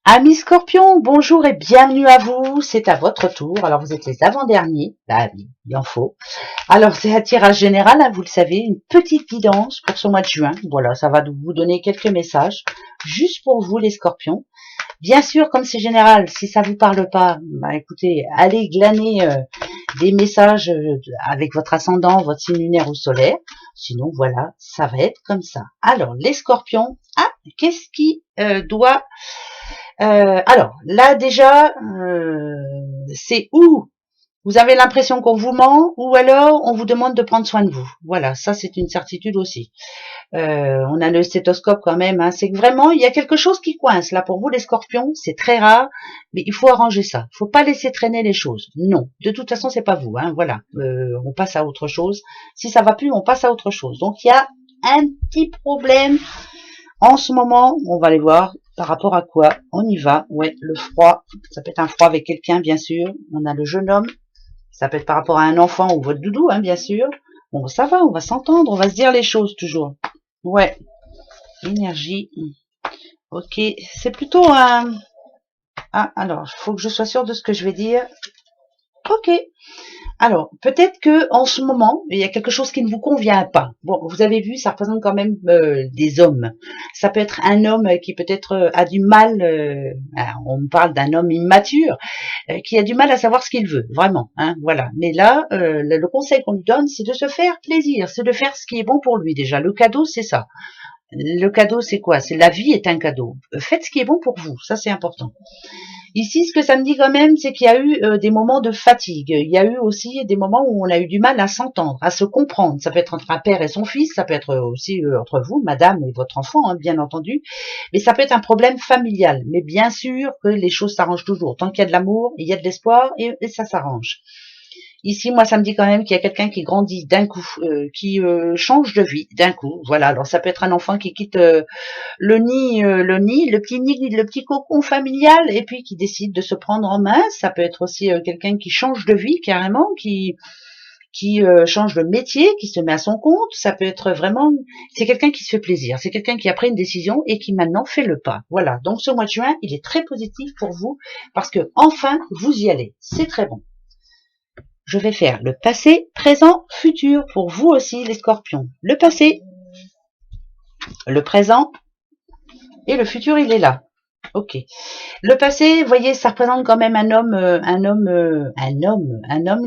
Amis Scorpions, bonjour et bienvenue à vous. C'est à votre tour. Alors vous êtes les avant-derniers. Bah oui, il en faut. Alors c'est un tirage général, hein, vous le savez, une petite guidance pour ce mois de juin. Voilà, ça va vous donner quelques messages juste pour vous les Scorpions. Bien sûr, comme c'est général, si ça vous parle pas, bah écoutez, allez glaner des messages avec votre ascendant, votre signe lunaire ou solaire. Sinon, voilà, ça va être comme ça. Alors, les Scorpions, qu'est-ce qui doit alors, là déjà, c'est où vous avez l'impression qu'on vous ment ou alors on vous demande de prendre soin de vous. Voilà, ça c'est une certitude aussi. On a le stéthoscope quand même, hein. C'est que vraiment, il y a quelque chose qui coince. Là, pour vous les scorpions, c'est très rare, mais il faut arranger ça. Il faut pas laisser traîner les choses. Non, de toute façon, c'est pas vous. Hein. Voilà, on passe à autre chose. Si ça va plus, on passe à autre chose. Donc, il y a un petit problème en ce moment, on va aller voir par rapport à quoi. On y va. Ouais, le froid. Ça peut être un froid avec quelqu'un, bien sûr. On a le jeune homme. Ça peut être par rapport à un enfant ou votre doudou, hein, bien sûr. Bon, ça va, on va s'entendre, on va se dire les choses toujours. Ouais, énergie. Ok, c'est plutôt un... Ah, alors, il faut que je sois sûre de ce que je vais dire. Ok. Alors, peut-être que en ce moment, il y a quelque chose qui ne vous convient pas. Bon, vous avez vu, ça représente quand même des hommes. Ça peut être un homme qui peut-être a du mal. On parle d'un homme immature qui a du mal à savoir ce qu'il veut, vraiment. Hein, voilà. Mais là, le conseil qu'on lui donne, c'est de se faire plaisir, c'est de faire ce qui est bon pour lui déjà. Le cadeau, c'est ça. Le cadeau, c'est quoi? C'est la vie est un cadeau. Faites ce qui est bon pour vous, ça c'est important. Ici, ce que ça me dit quand même, c'est qu'il y a eu des moments de fatigue. Il y a eu aussi des moments où on a eu du mal à s'entendre, à se comprendre. Ça peut être entre un père et son fils, ça peut être aussi entre vous, madame et votre enfant, hein, bien entendu. Mais ça peut être un problème familial. Mais bien sûr que les choses s'arrangent toujours. Tant qu'il y a de l'amour, il y a de l'espoir et ça s'arrange. Ici, moi, ça me dit quand même qu'il y a quelqu'un qui grandit d'un coup, qui change de vie d'un coup. Voilà. Alors, ça peut être un enfant qui quitte le petit nid, le petit cocon familial, et puis qui décide de se prendre en main. Ça peut être aussi quelqu'un qui change de vie carrément, qui change de métier, qui se met à son compte. Ça peut être vraiment, c'est quelqu'un qui se fait plaisir. C'est quelqu'un qui a pris une décision et qui maintenant fait le pas. Voilà. Donc, ce mois de juin, il est très positif pour vous parce que enfin, vous y allez. C'est très bon. Je vais faire le passé, présent, futur pour vous aussi les scorpions. Le passé, le présent et le futur, il est là. Ok. Le passé, vous voyez, ça représente quand même un homme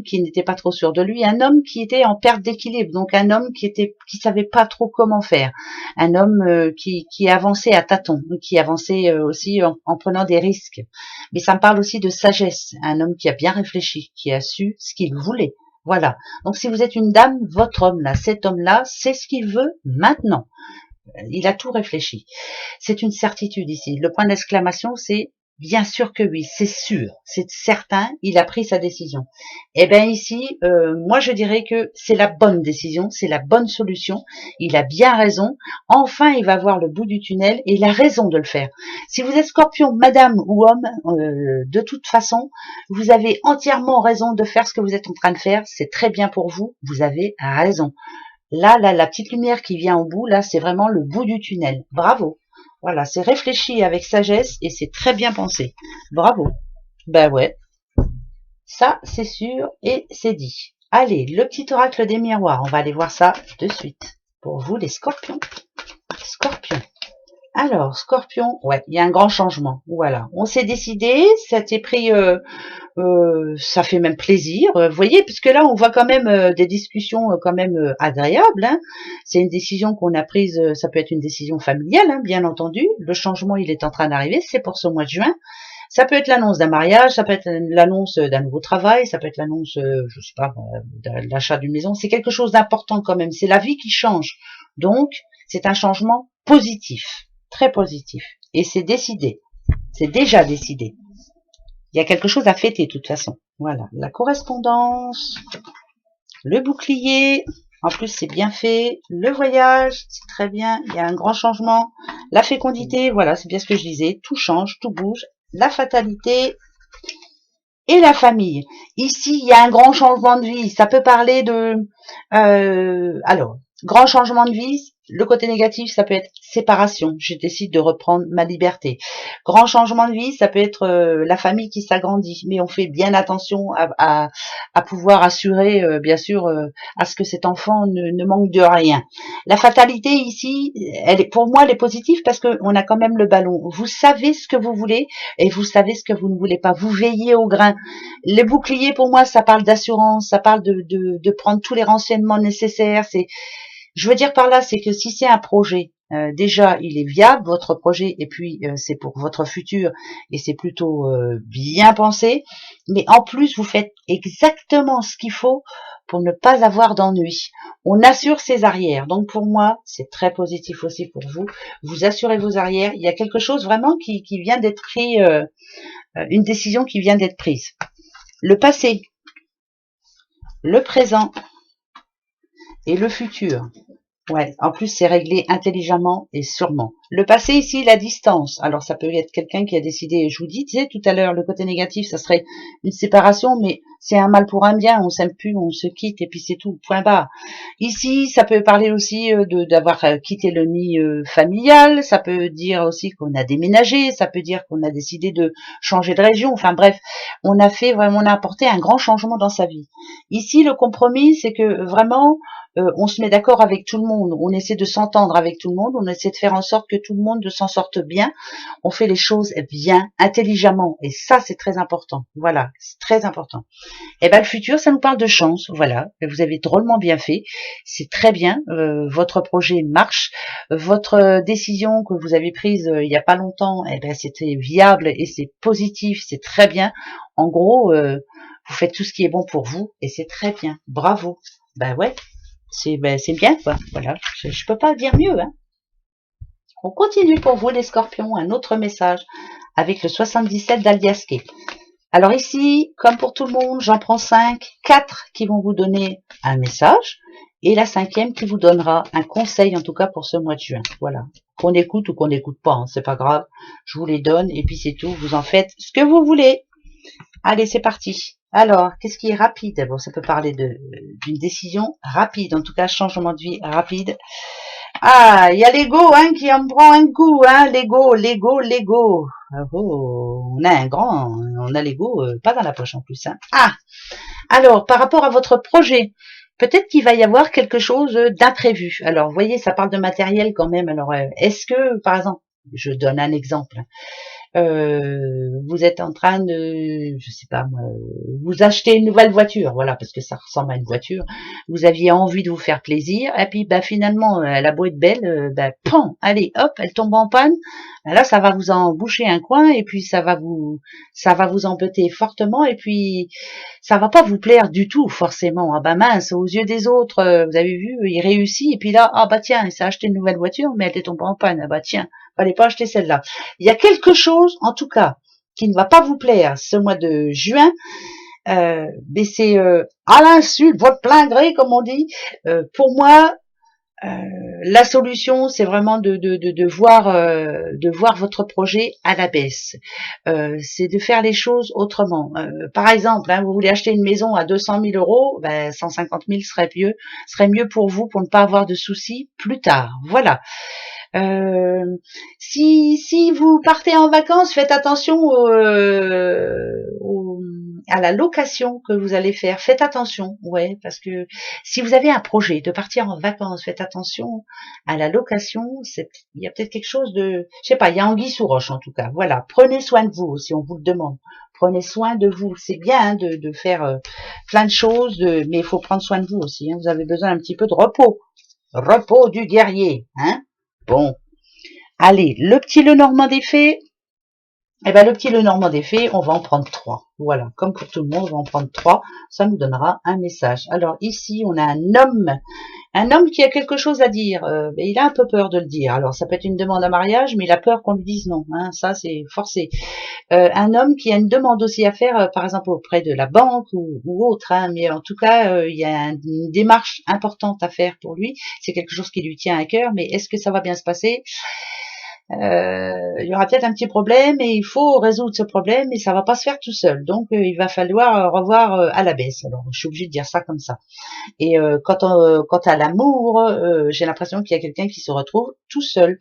qui n'était pas trop sûr de lui, un homme qui était en perte d'équilibre, donc un homme qui savait pas trop comment faire, un homme qui avançait à tâtons, qui avançait aussi en prenant des risques. Mais ça me parle aussi de sagesse, un homme qui a bien réfléchi, qui a su ce qu'il voulait. Voilà. Donc si vous êtes une dame, votre homme là, cet homme-là, c'est ce qu'il veut maintenant. Il a tout réfléchi. C'est une certitude ici. Le point d'exclamation, c'est bien sûr que oui, c'est sûr, c'est certain, il a pris sa décision. Eh bien ici, moi je dirais que c'est la bonne décision, c'est la bonne solution. Il a bien raison. Enfin, il va voir le bout du tunnel et il a raison de le faire. Si vous êtes scorpion, madame ou homme, de toute façon, vous avez entièrement raison de faire ce que vous êtes en train de faire. C'est très bien pour vous. Vous avez raison. Là, la petite lumière qui vient au bout, là, c'est vraiment le bout du tunnel. Bravo. Voilà, c'est réfléchi avec sagesse et c'est très bien pensé. Bravo. Ben ouais, ça, c'est sûr et c'est dit. Allez, le petit oracle des miroirs, on va aller voir ça de suite. Pour vous, les scorpions. Scorpions. Alors, scorpion, ouais, il y a un grand changement. Voilà, on s'est décidé, ça a été pris ça fait même plaisir, vous voyez, puisque là on voit quand même des discussions quand même agréables. Hein. C'est une décision qu'on a prise, ça peut être une décision familiale, hein, bien entendu. Le changement il est en train d'arriver, c'est pour ce mois de juin. Ça peut être l'annonce d'un mariage, ça peut être l'annonce d'un nouveau travail, ça peut être l'annonce, je sais pas, de l'achat d'une maison. C'est quelque chose d'important quand même. C'est la vie qui change, donc c'est un changement positif, très positif, et c'est décidé, c'est déjà décidé. Il y a quelque chose à fêter de toute façon. Voilà, la correspondance, le bouclier, en plus c'est bien fait, le voyage, c'est très bien, il y a un grand changement, la fécondité, voilà, c'est bien ce que je disais, tout change, tout bouge, la fatalité et la famille. Ici, il y a un grand changement de vie, ça peut parler de... alors, grand changement de vie, le côté négatif, ça peut être séparation, je décide de reprendre ma liberté. Grand changement de vie, ça peut être la famille qui s'agrandit, mais on fait bien attention à pouvoir assurer, bien sûr, à ce que cet enfant ne manque de rien. La fatalité ici, pour moi, elle est positive parce qu'on a quand même le ballon. Vous savez ce que vous voulez et vous savez ce que vous ne voulez pas. Vous veillez au grain. Les boucliers, pour moi, ça parle d'assurance, ça parle de prendre tous les renseignements nécessaires. Je veux dire par là, c'est que si c'est un projet, déjà, il est viable, votre projet, et puis c'est pour votre futur, et c'est plutôt bien pensé, mais en plus, vous faites exactement ce qu'il faut pour ne pas avoir d'ennui. On assure ses arrières, donc pour moi, c'est très positif aussi pour vous. Vous assurez vos arrières, il y a quelque chose vraiment qui vient d'être pris, une décision qui vient d'être prise. Le passé, le présent et le futur. Ouais, en plus c'est réglé intelligemment et sûrement. Le passé ici, la distance. Alors ça peut être quelqu'un qui a décidé, je vous disais tout à l'heure, le côté négatif, ça serait une séparation, mais c'est un mal pour un bien, on s'aime plus, on se quitte et puis c'est tout, point barre. Ici, ça peut parler aussi d'avoir quitté le nid familial, ça peut dire aussi qu'on a déménagé, ça peut dire qu'on a décidé de changer de région, enfin bref, on a apporté un grand changement dans sa vie. Ici, le compromis, c'est que vraiment, on se met d'accord avec tout le monde, on essaie de s'entendre avec tout le monde, on essaie de faire en sorte que tout le monde s'en sorte bien, on fait les choses bien, intelligemment, et ça c'est très important, voilà, c'est très important. Et ben le futur, ça nous parle de chance, voilà, vous avez drôlement bien fait, c'est très bien, votre projet marche, votre décision que vous avez prise il n'y a pas longtemps, eh ben c'était viable et c'est positif, c'est très bien, en gros, vous faites tout ce qui est bon pour vous, et c'est très bien, bravo, ben ouais. C'est bien, quoi. Voilà, je peux pas dire mieux. Hein. On continue pour vous, les scorpions, un autre message avec le 77 d'Aliasqué. Alors ici, comme pour tout le monde, j'en prends 5, 4 qui vont vous donner un message et la 5e qui vous donnera un conseil, en tout cas pour ce mois de juin. Voilà, qu'on écoute ou qu'on n'écoute pas, hein, c'est pas grave. Je vous les donne et puis c'est tout. Vous en faites ce que vous voulez. Allez, c'est parti. Alors, qu'est-ce qui est rapide? Bon, ça peut parler d'une décision rapide, en tout cas, changement de vie rapide. Ah, il y a l'ego, hein, qui en prend un coup, hein, l'ego. Oh, on a l'ego, pas dans la poche en plus, hein. Ah, alors, par rapport à votre projet, peut-être qu'il va y avoir quelque chose d'imprévu. Alors, vous voyez, ça parle de matériel quand même. Alors, est-ce que, par exemple, je donne un exemple, vous êtes en train de, je sais pas moi, vous achetez une nouvelle voiture, voilà, parce que ça ressemble à une voiture. Vous aviez envie de vous faire plaisir, et puis bah finalement, elle a beau être belle, pan, allez, hop, elle tombe en panne. Là, ça va vous en boucher un coin, et puis ça va vous embêter fortement, et puis ça va pas vous plaire du tout, forcément. Ah bah mince, aux yeux des autres, vous avez vu, il réussit, et puis là, ah bah tiens, il s'est acheté une nouvelle voiture, mais elle est tombée en panne. Ah bah tiens, fallait pas acheter celle-là. Il y a quelque chose, en tout cas, qui ne va pas vous plaire ce mois de juin, mais c'est à l'insu, votre plein gré, comme on dit. Pour moi, la solution, c'est vraiment de voir votre projet à la baisse. C'est de faire les choses autrement. Par exemple, hein, vous voulez acheter une maison à 200 000 euros, 150 000 serait mieux pour vous pour ne pas avoir de soucis plus tard. Voilà. Si vous partez en vacances, faites attention à la location que vous allez faire. Faites attention, ouais, parce que si vous avez un projet de partir en vacances, faites attention à la location. Il y a peut-être quelque chose de, je sais pas, il y a anguille sous roche en tout cas. Voilà, prenez soin de vous si on vous le demande. Prenez soin de vous. C'est bien hein, de faire plein de choses, mais il faut prendre soin de vous aussi. Hein. Vous avez besoin un petit peu de repos. Repos du guerrier, hein. Bon, allez, le petit Lenormand des fées, le petit Lenormand des fées, on va en prendre 3. Voilà, comme pour tout le monde, on va en prendre 3. Ça nous donnera un message. Alors ici, on a un homme qui a quelque chose à dire. Mais il a un peu peur de le dire. Alors ça peut être une demande à mariage, mais il a peur qu'on lui dise non. Hein, ça, c'est forcé. Un homme qui a une demande aussi à faire, par exemple auprès de la banque ou autre. Hein, mais en tout cas, il y a une démarche importante à faire pour lui. C'est quelque chose qui lui tient à cœur. Mais est-ce que ça va bien se passer? il y aura peut-être un petit problème et il faut résoudre ce problème et ça va pas se faire tout seul. Donc il va falloir revoir à la baisse. Alors je suis obligée de dire ça comme ça. Et quant à l'amour, j'ai l'impression qu'il y a quelqu'un qui se retrouve tout seul.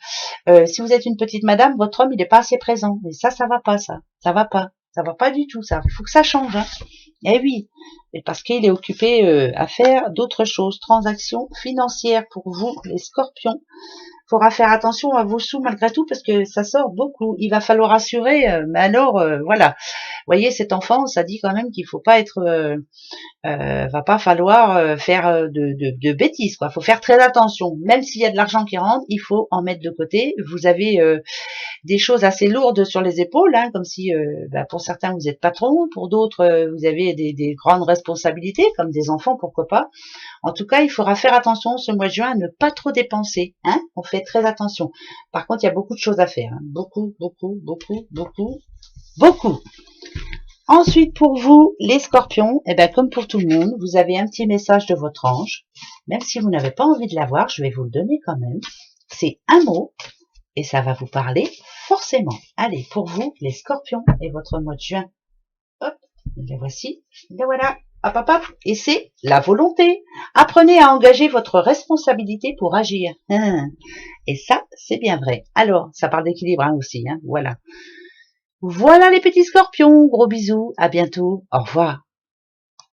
Si vous êtes une petite madame, votre homme il est pas assez présent. Et ça va pas, ça va pas. Ça va pas du tout, ça. Il faut que ça change. Hein. Eh oui, et parce qu'il est occupé à faire d'autres choses, transactions financières pour vous, les scorpions. Il faudra faire attention à vos sous malgré tout parce que ça sort beaucoup. Il va falloir assurer, mais alors voilà. Vous voyez, cet enfant, ça dit quand même qu'il faut pas être, va pas falloir faire de bêtises quoi. Faut faire très attention. Même s'il y a de l'argent qui rentre, il faut en mettre de côté. Vous avez des choses assez lourdes sur les épaules, hein, comme si pour certains vous êtes patron, pour d'autres vous avez des grandes responsabilités, comme des enfants, pourquoi pas. En tout cas, il faudra faire attention ce mois de juin à ne pas trop dépenser. Hein, on fait très attention. Par contre, il y a beaucoup de choses à faire. Hein. Beaucoup, beaucoup, beaucoup, beaucoup, beaucoup. Ensuite, pour vous, les scorpions, eh ben, comme pour tout le monde, vous avez un petit message de votre ange. Même si vous n'avez pas envie de l'avoir, je vais vous le donner quand même. C'est un mot et ça va vous parler forcément. Allez, pour vous, les scorpions et votre mois de juin. Hop, les voici. Les voilà. Hop, hop, hop. Et c'est la volonté. Apprenez à engager votre responsabilité pour agir. Et ça, c'est bien vrai. Alors, ça parle d'équilibre hein, aussi. Hein, voilà. Voilà les petits scorpions. Gros bisous. À bientôt. Au revoir.